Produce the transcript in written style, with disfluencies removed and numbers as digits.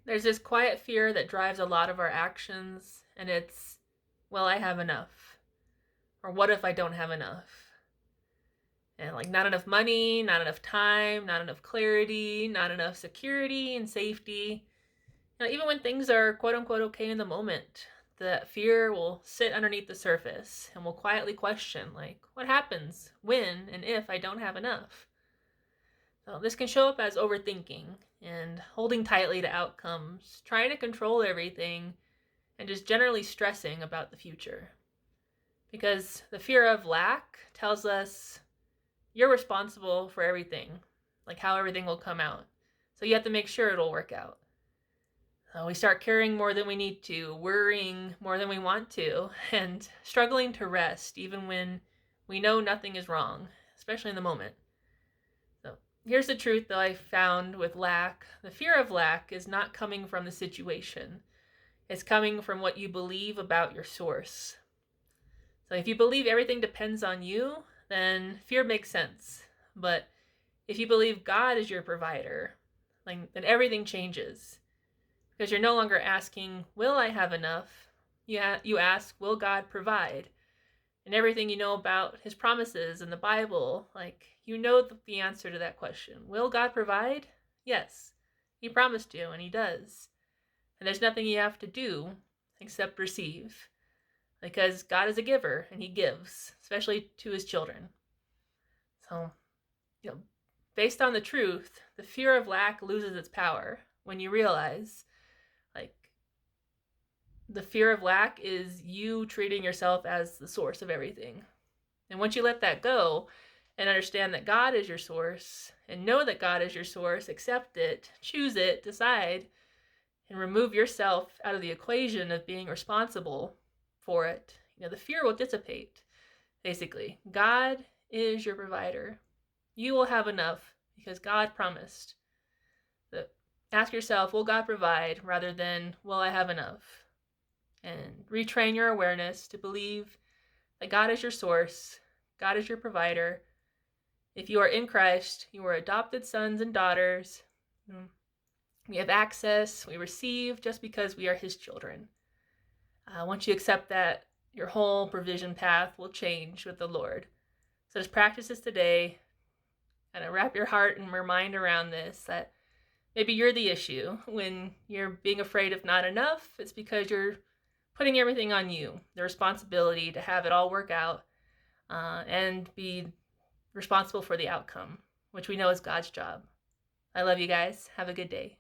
There's this quiet fear that drives a lot of our actions, and it's, well, I have enough. Or what if I don't have enough? And like, not enough money, not enough time, not enough clarity, not enough security and safety. Even when things are quote unquote okay in the moment, the fear will sit underneath the surface and will quietly question, like, what happens when and if I don't have enough? So this can show up as overthinking and holding tightly to outcomes, trying to control everything, and just generally stressing about the future. Because the fear of lack tells us you're responsible for everything, like how everything will come out. So you have to make sure it'll work out. We start caring more than we need to, worrying more than we want to, and struggling to rest even when we know nothing is wrong, especially in the moment. So here's the truth that I found with lack. The fear of lack is not coming from the situation. It's coming from what you believe about your source. So if you believe everything depends on you, then fear makes sense. But if you believe God is your provider, then everything changes. Because you're no longer asking, will I have enough? You ask, will God provide? And everything you know about his promises in the Bible, you know the answer to that question. Will God provide? Yes. He promised you, and he does. And there's nothing you have to do except receive. Because God is a giver, and he gives, especially to his children. So, based on the truth, the fear of lack loses its power when you realize, like, the fear of lack is you treating yourself as the source of everything. And once you let that go and understand that God is your source, and know that God is your source, accept it, choose it, decide, and remove yourself out of the equation of being responsible for it, the fear will dissipate. Basically, God is your provider. You will have enough because God promised. So ask yourself, will God provide, rather than, will I have enough? And retrain your awareness to believe that God is your source, God is your provider. If you are in Christ, you are adopted sons and daughters. We have access, we receive just because we are his children. Once you accept that, your whole provision path will change with the Lord. So just practice this today. Kind of wrap your heart and your mind around this, that maybe you're the issue. When you're being afraid of not enough, it's because you're putting everything on you, the responsibility to have it all work out and be responsible for the outcome, which we know is God's job. I love you guys. Have a good day.